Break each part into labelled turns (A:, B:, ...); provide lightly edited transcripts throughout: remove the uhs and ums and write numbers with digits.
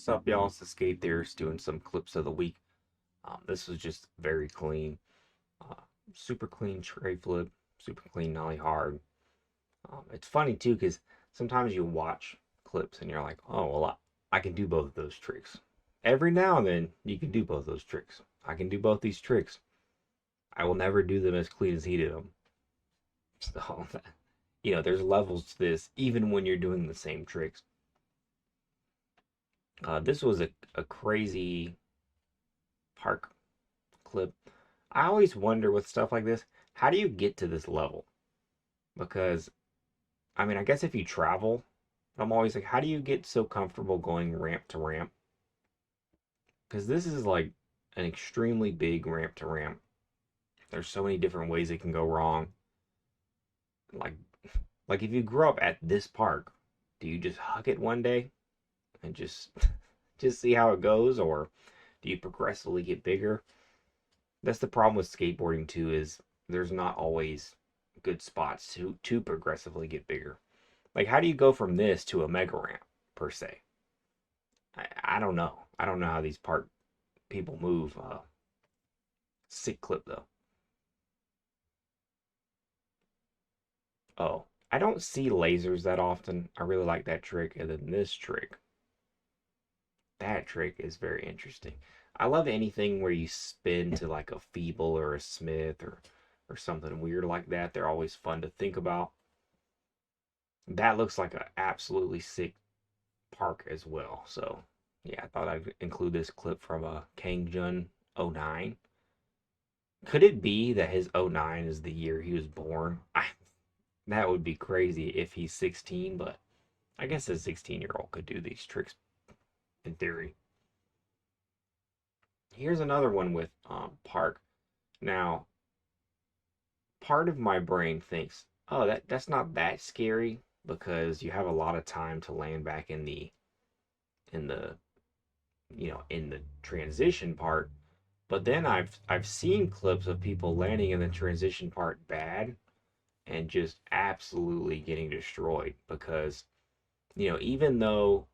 A: What's up, y'all? It's the Skate Theorist doing some clips of the week. This was just very clean, uh, super clean tray flip, super clean nollie hard. It's funny too because sometimes you watch clips and you're like, oh, well, I can do both of those tricks. Every now and then you can do both those tricks. I can do both these tricks. I will never do them as clean as he did them. So, there's levels to this even when you're doing the same tricks. This was a crazy park clip. I always wonder with stuff like this, how do you get to this level? Because, I mean, I guess if you travel, I'm always like, how do you get so comfortable going ramp to ramp? Because this is like an extremely big ramp to ramp. There's so many different ways it can go wrong. Like, like if you grew up at this park, do you just hug it one day and just just see how it goes, or do you progressively get bigger? That's the problem with skateboarding too, is there's not always good spots to progressively get bigger. Like how do you go from this to a mega ramp per se? I don't know. I don't know how these park people move. Sick clip though. Oh, I don't see lasers that often. I really like that trick. And then this trick. That trick is very interesting. I love anything where you spin to like a feeble or a smith or something weird like that. They're always fun to think about. That looks like an absolutely sick park as well. So yeah, I thought I'd include this clip from Geng '09. Could it be that his '09 is the year he was born? That would be crazy if he's 16, but I guess a 16-year-old could do these tricks in theory. Here's another one with park. Now, part of my brain thinks, oh, that's not that scary because you have a lot of time to land back in the in the transition part. But then I've seen clips of people landing in the transition part bad and just absolutely getting destroyed because even though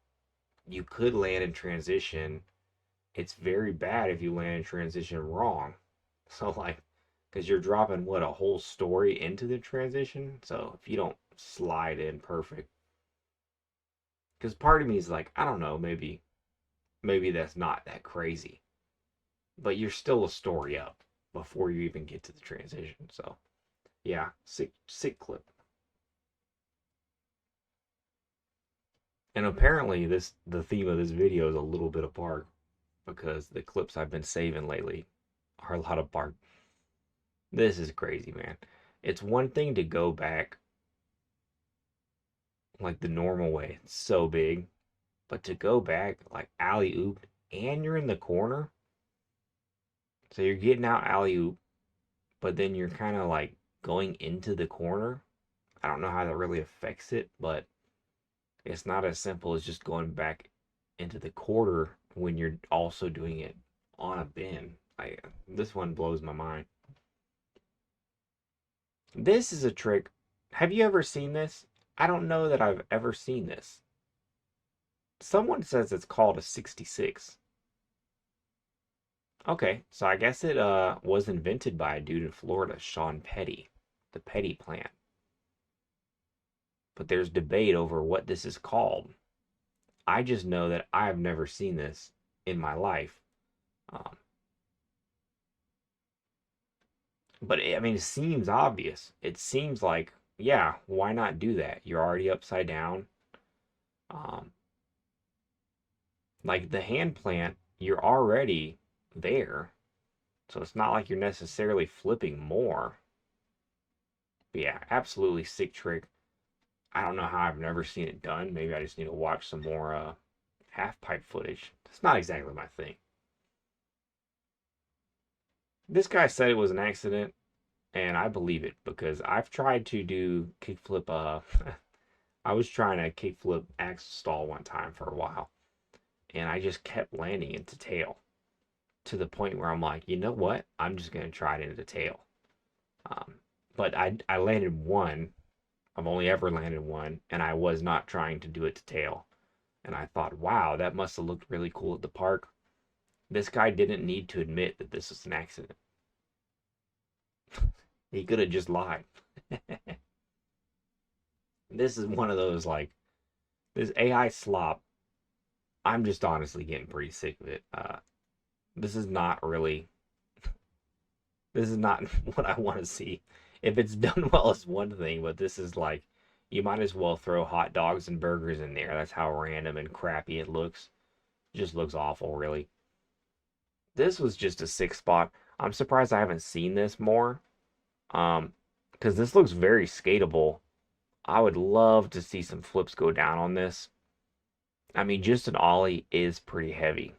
A: you could land in transition, it's very bad if you land in transition wrong. So like, because you're dropping what, a whole story into the transition. So if you don't slide in perfect, because part of me is like, I don't know, maybe that's not that crazy, but you're still a story up before you even get to the transition. So yeah, sick clip. And apparently the theme of this video is a little bit of park because the clips I've been saving lately are a lot of park. This is crazy, man. It's one thing to go back like the normal way. It's so big. But to go back like alley oop and you're in the corner. So you're getting out alley oop, but then you're kind of like going into the corner. I don't know how that really affects it, but it's not as simple as just going back into the quarter when you're also doing it on a bend. This one blows my mind. This is a trick. Have you ever seen this? I don't know that I've ever seen this. Someone says it's called a 66. Okay, so I guess it was invented by a dude in Florida, Sean Petty, the Petty plant. But there's debate over what this is called. I just know that I've never seen this in my life. Um, but I mean, it seems obvious. It seems like, yeah, why not do that? You're already upside down. Um, like the hand plant, you're already there. So it's not like you're necessarily flipping more. But yeah, absolutely sick trick. I don't know how I've never seen it done. Maybe I just need to watch some more half pipe footage. It's not exactly my thing. This guy said it was an accident, and I believe it because I've tried to do kickflip. I was trying to kickflip axle stall one time for a while, and I just kept landing into tail to the point where I'm like, you know what? I'm just gonna try it into tail. Um, but I landed one. I've only ever landed one, and I was not trying to do it to tail. And I thought, wow, that must have looked really cool at the park. This guy didn't need to admit that this was an accident. He could have just lied. This is one of those like this AI slop. I'm just honestly getting pretty sick of it. This is not really. This is not what I want to see. If it's done well, it's one thing, but this is like you might as well throw hot dogs and burgers in there. That's how random and crappy it looks. It just looks awful, really. This was just a six spot. I'm surprised I haven't seen this more. Because this looks very skatable. I would love to see some flips go down on this. I mean, just an ollie is pretty heavy,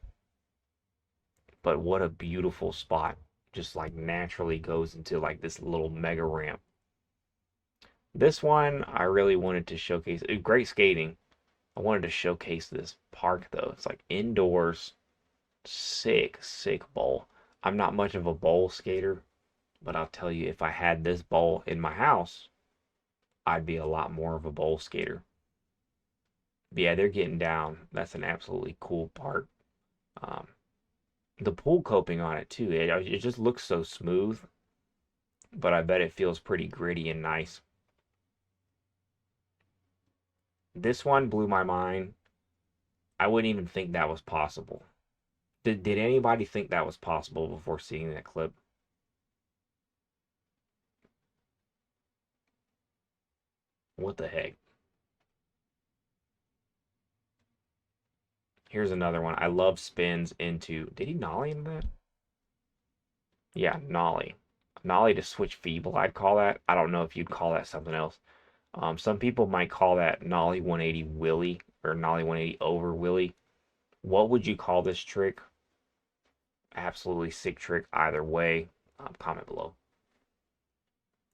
A: but what a beautiful spot. Just like naturally goes into like this little mega ramp. This one I really wanted to showcase. Great skating. I wanted to showcase this park though. It's like indoors, sick, sick bowl. I'm not much of a bowl skater, but I'll tell you, if I had this bowl in my house, I'd be a lot more of a bowl skater. But yeah, they're getting down. That's an absolutely cool part. Um, the pool coping on it too. It just looks so smooth, but I bet it feels pretty gritty and nice. This one blew my mind. I wouldn't even think that was possible. Did anybody think that was possible before seeing that clip? What the heck? Here's another one. I love spins into. Did he nollie into that? Yeah, nollie. Nollie to switch feeble, I'd call that. I don't know if you'd call that something else. Some people might call that nollie 180 willy or nollie 180 over willy. What would you call this trick? Absolutely sick trick either way. Comment below.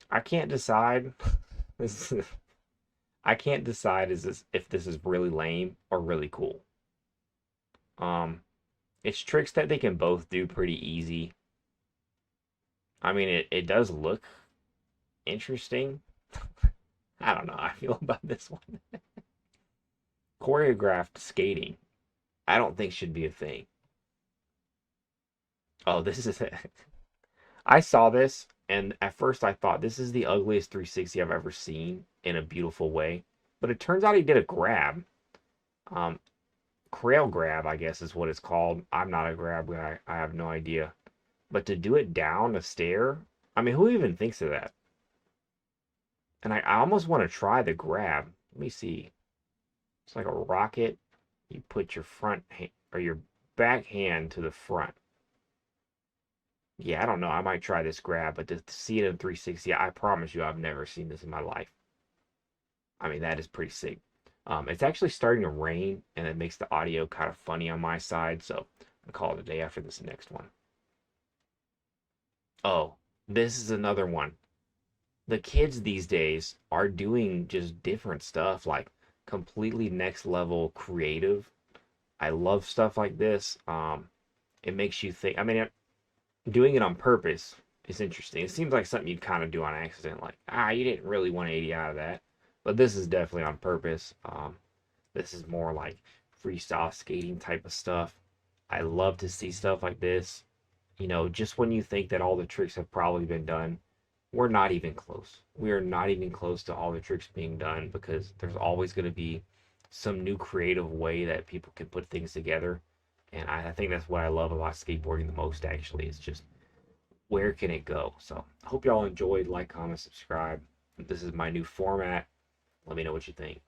A: I can't decide. This is, I can't decide is this if this is really lame or really cool. Um, it's tricks that they can both do pretty easy. I mean, it does look interesting. I don't know how I feel about this one. Choreographed skating, I don't think should be a thing. Oh, this is it. I saw this, and at first I thought this is the ugliest 360 I've ever seen in a beautiful way. But it turns out he did a grab. Um, Crail grab, I guess is what it's called. I'm not a grab guy. I have no idea. But to do it down a stair, I mean, who even thinks of that? And I almost want to try the grab. Let me see. It's like a rocket. You put your front hand or your back hand to the front. Yeah, I don't know. I might try this grab, but to see it in 360, I promise you, I've never seen this in my life. I mean, that is pretty sick. It's actually starting to rain, and it makes the audio kind of funny on my side, so I'll call it a day after this next one. Oh, this is another one. The kids these days are doing just different stuff, like completely next level creative. I love stuff like this. It makes you think. I mean, doing it on purpose is interesting. It seems like something you'd kind of do on accident, like you didn't really 180 out of that, but this is definitely on purpose. This is more like freestyle skating type of stuff. I love to see stuff like this. Just when you think that all the tricks have probably been done, we're not even close. We are not even close to all the tricks being done because there's always going to be some new creative way that people can put things together. And I think that's what I love about skateboarding the most, actually, is just where can it go? So I hope y'all enjoyed. Like, comment, subscribe. This is my new format. Let me know what you think.